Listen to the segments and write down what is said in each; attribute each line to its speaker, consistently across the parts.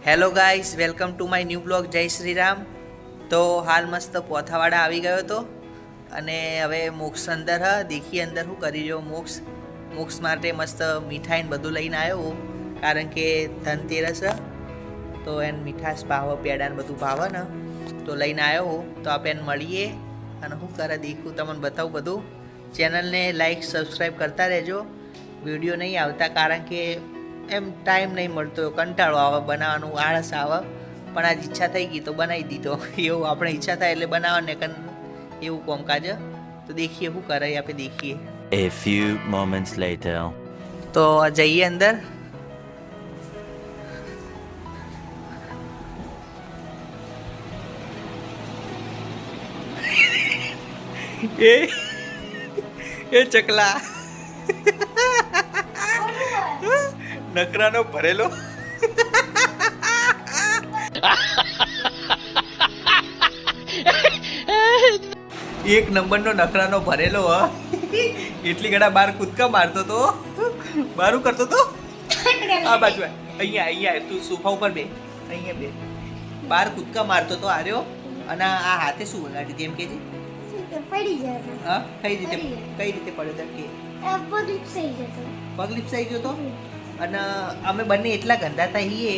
Speaker 1: Hello guys, welcome to my new blog. જય શ્રી રામ. તો હાલ મસ્ત પોથાવાડા આવી ગયો હતો અને હવે મોક્ષ અંદર દેખી અંદર શું કરી રહ્યો. મોક્ષ માટે મસ્ત મીઠાઈ ને બધું લઈને આવ્યો, કારણ કે ધનતેરસ તો એને મીઠાશ ભાવે, પેડા ને બધું ભાવે ને, તો લઈને આવ્યો. તો આપણે મળીએ અને શું કરે દેખું, તમને બતાવું બધું. ચેનલને લાઈક સબસ્ક્રાઈબ કરતા રહેજો. વિડીયો નહીં આવતા કારણ કે એમ ટાઈમ નહીં મળતો, કંટાળો આવે બનાવવાનું, આળસ આવે. પણ આજ ઈચ્છા થઈ ગઈ તો બનાવી દીધો. એવું આપણે ઈચ્છા થાય એટલે બનાવવાને એવું કામકાજ. તો દેખીએ શું કરે, આપણે દેખીએ.
Speaker 2: A few moments later.
Speaker 1: તો જઈએ અંદર. એ ચકલા નકરાનો ભરેલો. એક નંબરનો નખરાનો ભરેલો એટલી ઘણા બાર કૂદકા મારતો તો, બારું કરતો તો. આ બાજુ અહીંયા તું સોફા ઉપર બે, અહીંયા બે. બાર કૂદકા મારતો તો આર્યો. અને આ હાથે શું વગાડી એમ કે છે?
Speaker 3: પડી જાય.
Speaker 1: હા, કઈ રીતે પડ્યો તો કે પગ લિપ્સાઈ ગયો તો. અને અમે બંને એટલા ગંદા થઈએ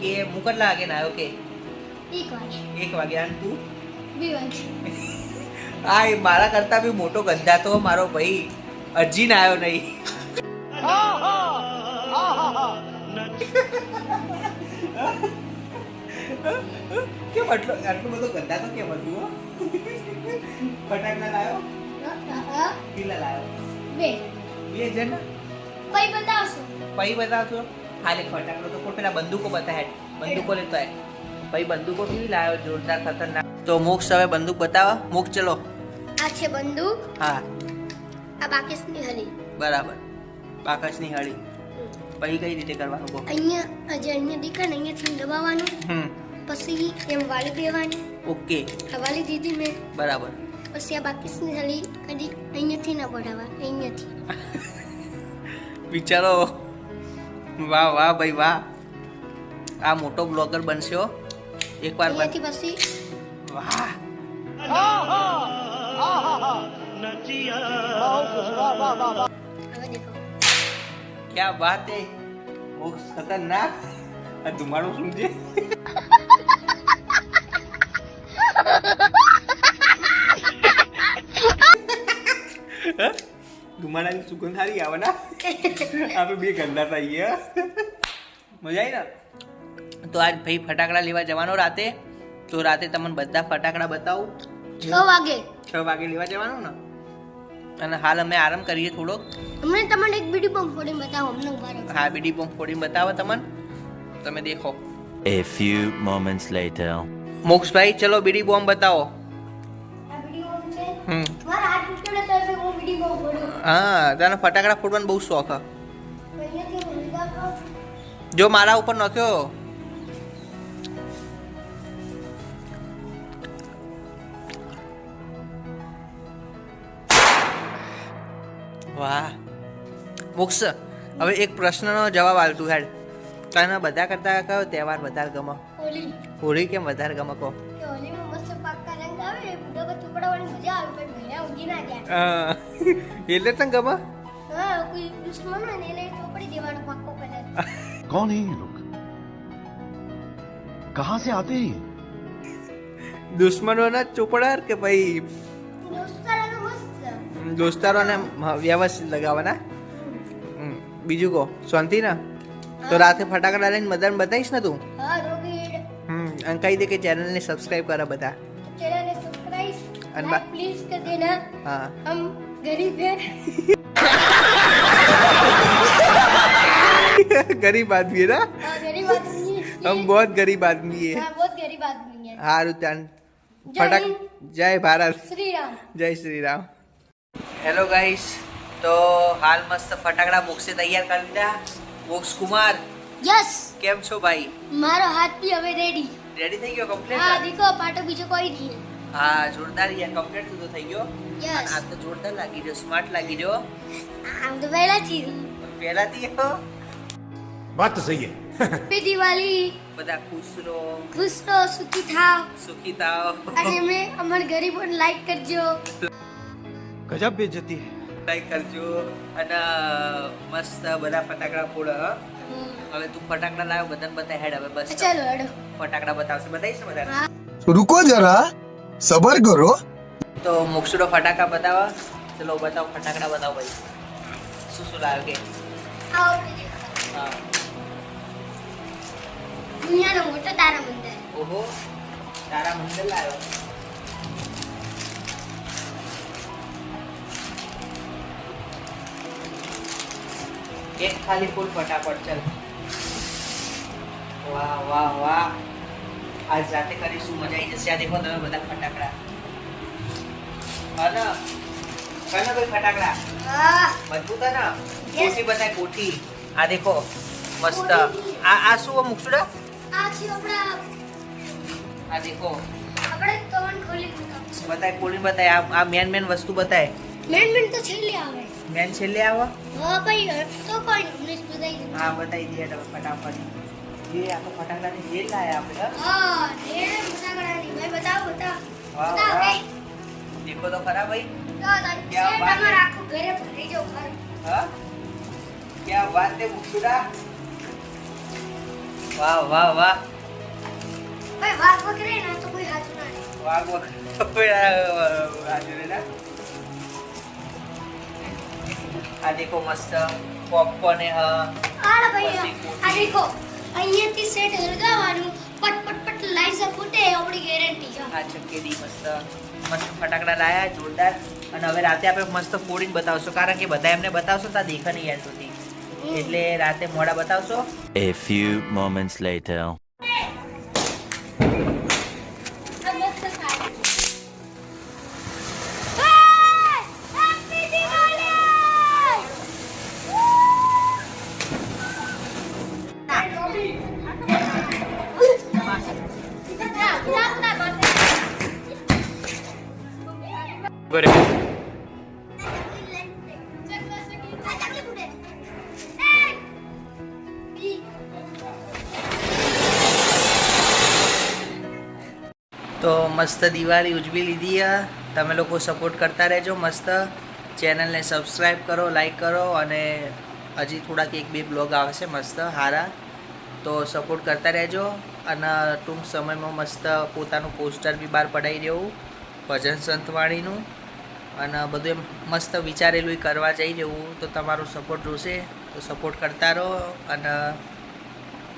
Speaker 1: કે હું કેટલા વાગે ના આવ્યો કે 1 વાગે. અને તું
Speaker 3: 2 વાગે.
Speaker 1: આ મારા કરતા બી મોટો ગંદા તો મારો ભાઈ હજી ના આવ્યો નહીં. કેમ આટલું બધું ગંદા તો કેમ હતું? ફટાકડા લાવ્યો? કેટલા લાવ્યો? 2 જણ. પૈ બતાવશો? ખાલી ફટાકડો તો પેલા બંદૂકો બતાવે. બંદૂકો લેતો આય. ભાઈ બંદૂકો કેવી લાવ્યો, જોરદાર ખતરનાક. તો મોક્ષ હવે બંદૂક બતાવો. મોક્ષ ચલો.
Speaker 3: આ છે બંદૂક.
Speaker 1: હા,
Speaker 3: આ બાકસની હળી.
Speaker 1: બરાબર. બાકસની હળી. પછી કઈ રીતે કરવાનું કહો?
Speaker 3: અહીંયા દીકરા અહીંયાથી દબાવવાનું, પછી એમ વાળી દેવાની.
Speaker 1: ઓકે,
Speaker 3: વાળી દીધી મેં.
Speaker 1: બરાબર.
Speaker 3: પછી આ બાકસની હળી કદી અહીંયાથી ના પડાવવા, અહીંયાથી.
Speaker 1: વિચારો. વાહ વાહ ભાઈ વાહ, આ મોટો બ્લોગર બનશો એકવાર.
Speaker 3: અહીંયાથી પછી
Speaker 1: વાહ,
Speaker 3: હવે દેખો.
Speaker 1: ક્યા બાત હે. મોક્ષ ખતરનાક. આ ધુમાડો શું છે? ધુમાડાની સુગંધ સારી આવે ને. આપણે બે ગંદા થઈએ. મજા આવી ને. તો આજ ભાઈ ફટાકડા લેવા જવાનો રાતે. તો રાતે તમને બધા ફટાકડા બતાવું.
Speaker 3: 6 વાગે.
Speaker 1: 6 વાગે લેવા જવાનું ને. અને હાલ અમે આરામ કરીએ થોડોક.
Speaker 3: હમણાં તમને એક બીડી બોમ્બ ફોડીને બતાવો. હમણાં ઉભા રહો.
Speaker 1: હા, બીડી બોમ્બ ફોડીને બતાવો તમને. તમે દેખો.
Speaker 2: A few moments later.
Speaker 1: મોક્ષભાઈ ચલો બીડી બોમ્બ બતાવો.
Speaker 3: આ બીડી બોમ્બ છે. મારા હાથ તૂટેલો તો એટલે હું બીડી બોમ્બ ફોડું.
Speaker 1: હા, તને ફટાકડા ફોડવાનો બહુ શોખ.
Speaker 3: અહીંયાથી હું લગાવો.
Speaker 1: જો મારા ઉપર નાખ્યો. વાહ મોક્ષ, હવે એક પ્રશ્નનો જવાબ આલતું હેડ. તને બધા કરતા કયો તહેવાર વધારે ગમે?
Speaker 3: હોલી.
Speaker 1: હોળી કેમ વધારે ગમે કહો?
Speaker 3: કે હોલીમાં મસ્ત પાક્કા રંગ આવે, બુડા પર ચોપડાવવાની મજા આવે, પણ મહિના ઊંઘી ના જાય.
Speaker 1: એટલે તને ગમે?
Speaker 3: હા, કોઈ દુશ્મન હોય ને એટલે ચોપડી દેવાનો પાક્કો કલર.
Speaker 4: कौन है ये लोग? कहां से आते हैं?
Speaker 1: દુશ્મનોના ચોપડા કે ભાઈ
Speaker 3: દોસ્તારાનો મસ્ત.
Speaker 1: દોસ્તારોને વ્યવસ્થિત લગાવવાના. બીજું કહો, શાંતિ ને? તો રાતે ફટાકડા લઈને બધાને બતાવીશ ને તું?
Speaker 3: હા, રોકેટ.
Speaker 1: અને કહી દે કે ચેનલને સબસ્ક્રાઇબ કરે બધા.
Speaker 3: चैनल ने सब्सक्राइब
Speaker 1: And
Speaker 3: लाइक प्लीज कर देना.
Speaker 1: हाँ,
Speaker 3: हम गरीब हैं.
Speaker 1: गरीब आदमी है ना.
Speaker 3: हाँ, गरीब आदमी हैं.
Speaker 1: हम बहुत गरीब आदमी है.
Speaker 3: हाँ, बहुत गरीब आदमी हैं.
Speaker 1: हारू त्यान
Speaker 3: जय
Speaker 1: फटाक.
Speaker 3: हिंद.
Speaker 1: जय भारत.
Speaker 3: श्री राम.
Speaker 1: जय श्री राम. હેલો ગાઈસ, તો હાલ મસ્ત ફટાકડા મોક્ષે તૈયાર કરી દીધા. મોક્ષ કુમાર
Speaker 3: यस.
Speaker 1: કેમ છો ભાઈ?
Speaker 3: मारो हाथ भी हमें रेडी.
Speaker 1: રેડી થઈ ગયો
Speaker 3: हाँ,
Speaker 1: કમ્પ્લીટ?
Speaker 3: देखो पाटो पीछे कोई नहीं है.
Speaker 1: હા, જોરદાર યાર, કમ્પ્લીટ તો થઈ ગયો.
Speaker 3: यस.
Speaker 1: આ તો જોરદાર લાગી રહ્યો, સ્માર્ટ લાગી રહ્યો.
Speaker 3: हम तो पहला चीज.
Speaker 1: પહેલાથી
Speaker 4: बात तो सही है.
Speaker 3: हैप्पी दिवाली.
Speaker 1: બધા ખુશ રહો,
Speaker 3: ખુશ રહો, સુખી થાવ
Speaker 1: સુખી થાઓ,
Speaker 3: અને અમે અમારા ગરીબોને લાઈક કરજો.
Speaker 5: गजब बेइज्जती है.
Speaker 1: લાઈક કરજો અને મસ્ત બધા ફટાકડા ફોડ. હવે તું ફટાકડા લાવ્યો બધાને બતાય હેડ. હવે બસ
Speaker 3: ચાલો હેડો.
Speaker 1: ફટાકડા બતાવશે, બતાવીશ ને બધાને.
Speaker 6: रुको जरा सबर करो.
Speaker 1: તો મોક્ષડો ફટાકા બતાવો. ચલો બતાવો ફટાકડા બતાવો ભાઈ. શું શું લાવ્યો કે?
Speaker 3: આવો
Speaker 1: હા.
Speaker 3: દુનિયાનો મોટો તારા મંદિર.
Speaker 1: ઓહો, તારા મંદિર લાવ્યો. એક ખાલી ફૂલ ફટાફટ ચાલ. વાહ વાહ વાહ, આજ રાતે કરીશું, મજા આવી જશે. આ દેખો તમે બધા ફટાકડા. હા ને ભાઈ ફટાકડા
Speaker 3: હા
Speaker 1: મજબૂત હે ને?
Speaker 3: Yes.
Speaker 1: કોઠી બતાય કોઠી. આ દેખો મસ્ત. આ શું મુકસુડા?
Speaker 3: આ છે આપણા
Speaker 1: આ દેખો
Speaker 3: આપણે તોરણ ખોલી મૂકવાનું.
Speaker 1: બતાય કોળી બતાય. આ મેન વસ્તુ બતાય.
Speaker 3: મેન તો છેલ્લે આવે.
Speaker 1: મેન છેલ્લે આવો.
Speaker 3: હા ભાઈ તો કોઈ નહીં બતાવી દે.
Speaker 1: હા બતાવી દે તમે ફટાફટ. એ આ તો ફટાકડાની જેલ લાયા આપણે.
Speaker 3: હા ઢેર ફટાકડાની ભાઈ બતાવો બતાવો.
Speaker 1: વાહ
Speaker 3: બતાવો
Speaker 1: વાહ.
Speaker 3: ભાઈ.
Speaker 1: દેખો તો ખરા ભાઈ.
Speaker 3: તો તારી
Speaker 1: ક્યાં
Speaker 3: શેઠ
Speaker 1: વાત
Speaker 3: અમારા
Speaker 1: છે?
Speaker 3: આખું ઘરે ભરી જાવ ખરું.
Speaker 1: હા ક્યાં વાત છે મુકસુડા. વાહ વાહ વાહ.
Speaker 3: ભાઈ વાઘ વગરે ના તો કોઈ હાજર ના રહે.
Speaker 1: વાહ વાહ. આ દેખો મસ્ત પોપકોર્ન હે.
Speaker 3: આલા ભાઈ આ દેખો અહીંયાથી સેટ લગાવવાનું પટ પટ પટ લાઈઝ ફૂટે આપણી ગેરંટી છે.
Speaker 1: આ ચકેડી મસ્ત મસ્ત ફટાકડા લાયા જોરદાર. અને હવે રાતે આપણે મસ્ત ફોડીને બતાવશું, કારણ કે બધા એમને બતાવશો તો દેખા નહીં યાર સુધી. એટલે રાતે મોડા બતાવશો.
Speaker 2: A few moments later.
Speaker 3: આ મસ્ત થાય. હેપી દિવાળી!
Speaker 5: बरे.
Speaker 1: તો મસ્ત દિવાળી ઉજવી લીધી હે. તમે લોકો સપોર્ટ કરતા રહેજો મસ્ત. ચેનલને સબસ્ક્રાઈબ કરો, લાઈક કરો, અને હજી થોડાક એક બે બ્લોગ આવશે મસ્ત સારા. તો સપોર્ટ કરતા રહેજો. અને ટૂંક સમયમાં મસ્ત પોતાનું પોસ્ટર બી બહાર પડાવી દેવું ભજન સંતવાણીનું. અને બધું એમ મસ્ત વિચારેલું કરવા જઈ રહેવું. તો તમારો સપોર્ટ જોશે, તો સપોર્ટ કરતા રહો. અને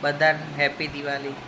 Speaker 1: બધાને હેપી દિવાળી.